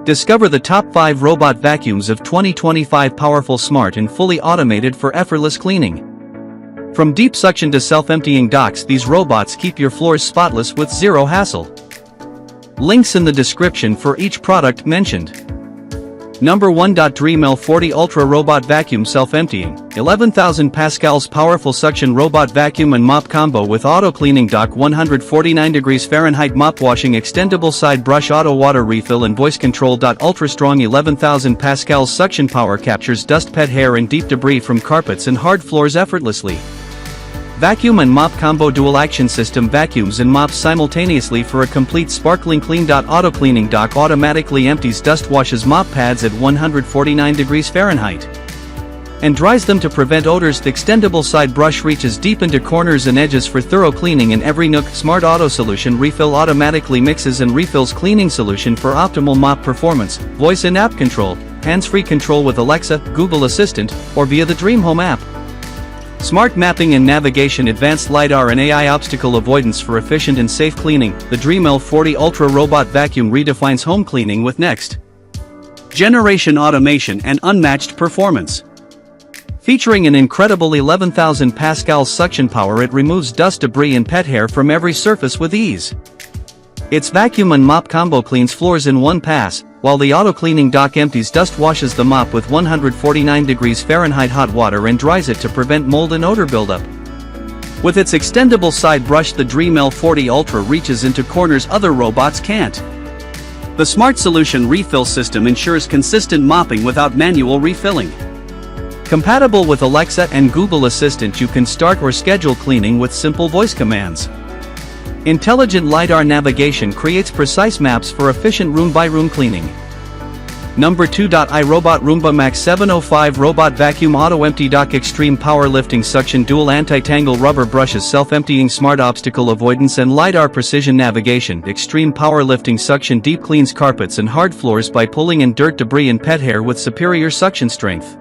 Discover the top 5 robot vacuums of 2025. Powerful, smart and fully automated for effortless cleaning. From deep suction to self-emptying docks, these robots keep your floors spotless with zero hassle. Links in the description for each product mentioned. Number 1. Dreame L40 Ultra Robot Vacuum Self-Emptying, 11,000 Pascals Powerful Suction Robot Vacuum and Mop Combo with Auto Cleaning Dock, 149 degrees Fahrenheit Mop Washing, Extendable Side Brush, Auto Water Refill and Voice Control. Ultra Strong 11,000 Pascals Suction Power captures dust, pet hair and deep debris from carpets and hard floors effortlessly. Vacuum and Mop Combo Dual Action System vacuums and mops simultaneously for a complete sparkling clean. Auto Cleaning Dock automatically empties dust, washes mop pads at 149 degrees Fahrenheit and dries them to prevent odors. The Extendable Side Brush reaches deep into corners and edges for thorough cleaning in every nook. Smart Auto Solution Refill automatically mixes and refills cleaning solution for optimal mop performance. Voice and app control, hands-free control with Alexa, Google Assistant, or via the Dreame Home app. Smart mapping and navigation, advanced LiDAR and AI obstacle avoidance for efficient and safe cleaning. The Dreame L40 Ultra Robot Vacuum redefines home cleaning with next generation automation and unmatched performance. Featuring an incredible 11,000 Pascals suction power, it removes dust, debris and pet hair from every surface with ease. Its vacuum and mop combo cleans floors in one pass, while the Auto Cleaning Dock empties dust, washes the mop with 149 degrees Fahrenheit hot water and dries it to prevent mold and odor buildup. With its extendable side brush, the Dreame L40 Ultra reaches into corners other robots can't. The Smart Solution Refill System ensures consistent mopping without manual refilling. Compatible with Alexa and Google Assistant, you can start or schedule cleaning with simple voice commands. Intelligent LiDAR navigation creates precise maps for efficient room-by-room cleaning. Number 2. iRobot Roomba Max 705 Robot Vacuum Auto Empty Dock Extreme Power Lifting Suction Dual Anti-Tangle Rubber Brushes Self-Emptying Smart Obstacle Avoidance and LiDAR Precision Navigation. Extreme Power Lifting Suction deep cleans carpets and hard floors by pulling in dirt, debris and pet hair with superior suction strength.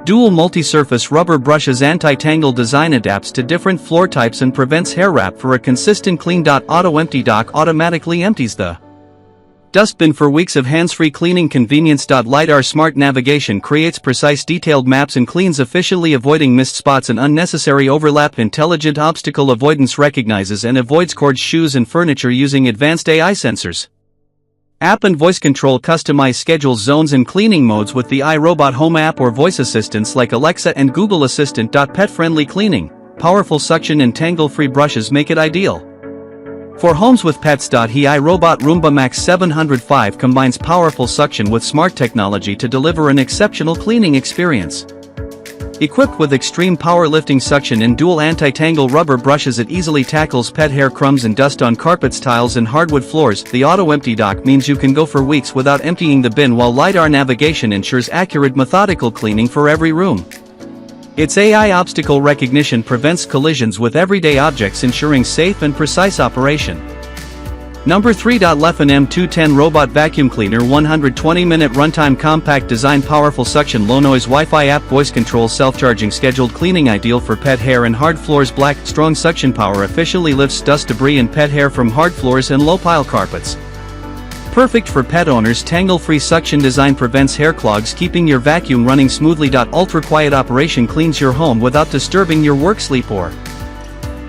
Dual multi-surface rubber brushes anti-tangle design adapts to different floor types and prevents hair wrap for a consistent clean. Auto Empty Dock automatically empties the dustbin for weeks of hands-free cleaning convenience. LiDAR Smart Navigation creates precise detailed maps and cleans efficiently, avoiding missed spots and unnecessary overlap. Intelligent Obstacle Avoidance recognizes and avoids cords, shoes and furniture using advanced AI sensors. App and voice control customize schedules, zones and cleaning modes with the iRobot Home app or voice assistants like Alexa and Google Assistant. Pet-friendly cleaning, powerful suction and tangle-free brushes make it ideal for homes with pets. iRobot Roomba Max 705 combines powerful suction with smart technology to deliver an exceptional cleaning experience. Equipped with extreme power lifting suction and dual anti-tangle rubber brushes, it easily tackles pet hair, crumbs and dust on carpets, tiles and hardwood floors. The Auto Empty Dock means you can go for weeks without emptying the bin, while LiDAR navigation ensures accurate, methodical cleaning for every room. Its AI obstacle recognition prevents collisions with everyday objects, ensuring safe and precise operation. Number 3. Lefant M210 Robot Vacuum Cleaner 120-minute runtime, compact design, powerful suction, low noise, Wi-Fi app, voice control, self-charging, scheduled cleaning, ideal for pet hair and hard floors. Black, strong suction power efficiently lifts dust, debris and pet hair from hard floors and low-pile carpets. Perfect for pet owners. Tangle-free suction design prevents hair clogs, keeping your vacuum running smoothly. Ultra-quiet operation cleans your home without disturbing your work, sleep or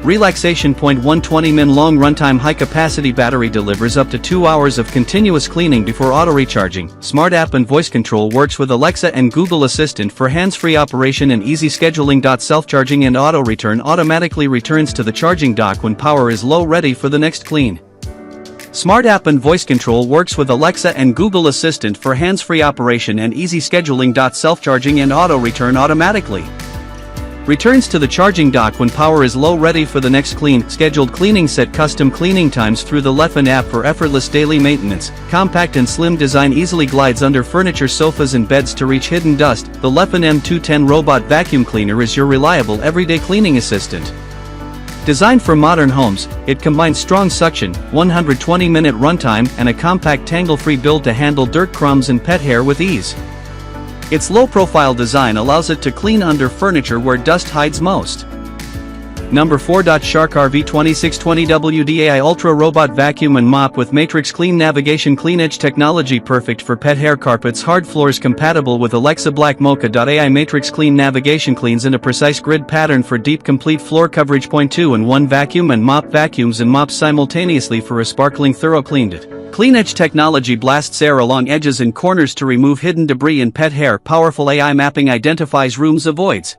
relaxation. 120min long runtime, high-capacity battery delivers up to 2 hours of continuous cleaning before auto-recharging. Smart app and voice control works with Alexa and Google Assistant for hands-free operation and easy scheduling. Self-charging and auto-return automatically returns to the charging dock when power is low, ready for the next clean. Smart app and voice control works with Alexa and Google Assistant for hands-free operation and easy scheduling. Self-charging and auto-return automatically returns to the charging dock when power is low, ready for the next clean. Scheduled cleaning, set custom cleaning times through the Lefant app for effortless daily maintenance. Compact and slim design easily glides under furniture, sofas and beds to reach hidden dust. The Lefant M210 Robot Vacuum Cleaner is your reliable everyday cleaning assistant. Designed for modern homes, it combines strong suction, 120-minute runtime and a compact tangle-free build to handle dirt, crumbs and pet hair with ease. Its low-profile design allows it to clean under furniture where dust hides most. Number 4. Shark RV2620 WDAI Ultra Robot Vacuum and Mop with Matrix Clean Navigation Clean Edge Technology, perfect for pet hair, carpets, hard floors, compatible with Alexa Black Mocha. AI Matrix Clean Navigation cleans in a precise grid pattern for deep complete floor coverage. 2-in-1 vacuum and mop, vacuums and mops simultaneously for a sparkling thorough cleaned it. Clean Edge Technology blasts air along edges and corners to remove hidden debris and pet hair. Powerful AI mapping identifies rooms, avoids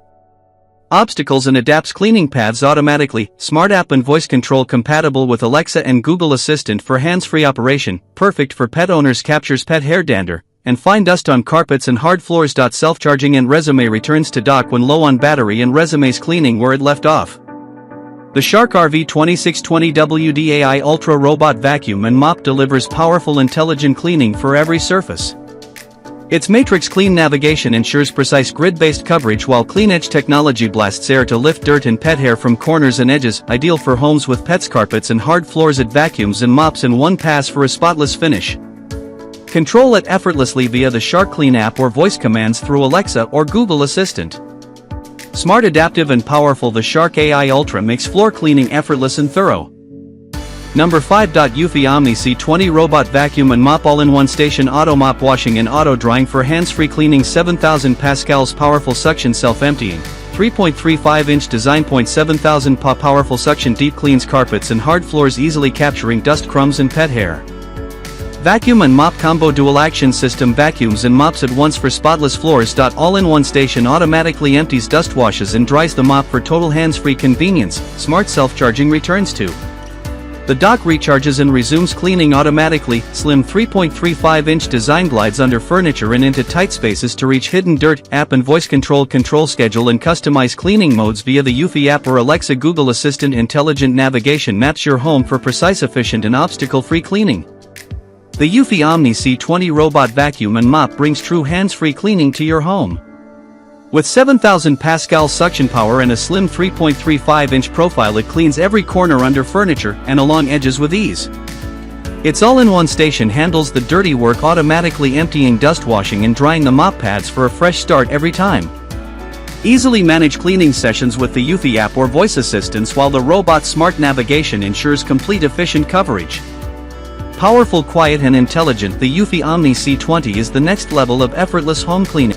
obstacles and adapts cleaning paths automatically. Smart app and voice control compatible with Alexa and Google Assistant for hands-free operation, perfect for pet owners, captures pet hair dander and fine dust on carpets and hard floors. Self-charging and resume returns to dock when low on battery and resumes cleaning where it left off. The Shark RV2620 WDAI Ultra Robot Vacuum and Mop delivers powerful intelligent cleaning for every surface. Its Matrix Clean Navigation ensures precise grid-based coverage, while Clean Edge Technology blasts air to lift dirt and pet hair from corners and edges, ideal for homes with pets, carpets and hard floors. It vacuums and mops in one pass for a spotless finish. Control it effortlessly via the Shark Clean app or voice commands through Alexa or Google Assistant. Smart, adaptive and powerful, the Shark AI Ultra makes floor cleaning effortless and thorough. Number 5. Eufy Omni C20 Robot Vacuum and Mop all-in-one station, auto mop, washing and auto drying for hands-free cleaning. 7000 pascals powerful suction, self-emptying, 3.35-inch design. 7000 PA powerful suction, deep cleans carpets and hard floors, easily capturing dust, crumbs and pet hair. Vacuum and mop combo dual action system, vacuums and mops at once for spotless floors. All-in-one station automatically empties, dust, washes and dries the mop for total hands-free convenience. Smart self-charging returns to the dock, recharges and resumes cleaning automatically. Slim 3.35-inch design glides under furniture and into tight spaces to reach hidden dirt. App and voice control schedule and customize cleaning modes via the Eufy app or Alexa. Google Assistant intelligent navigation maps your home for precise, efficient and obstacle-free cleaning. The Eufy Omni C20 Robot Vacuum and Mop brings true hands-free cleaning to your home. With 7000 pascal suction power and a slim 3.35-inch profile, it cleans every corner under furniture and along edges with ease. Its all-in-one station handles the dirty work, automatically emptying, dust, washing and drying the mop pads for a fresh start every time. Easily manage cleaning sessions with the Eufy app or voice assistance, while the robot's smart navigation ensures complete, efficient coverage. Powerful, quiet and intelligent, the Eufy Omni C20 is the next level of effortless home cleaning.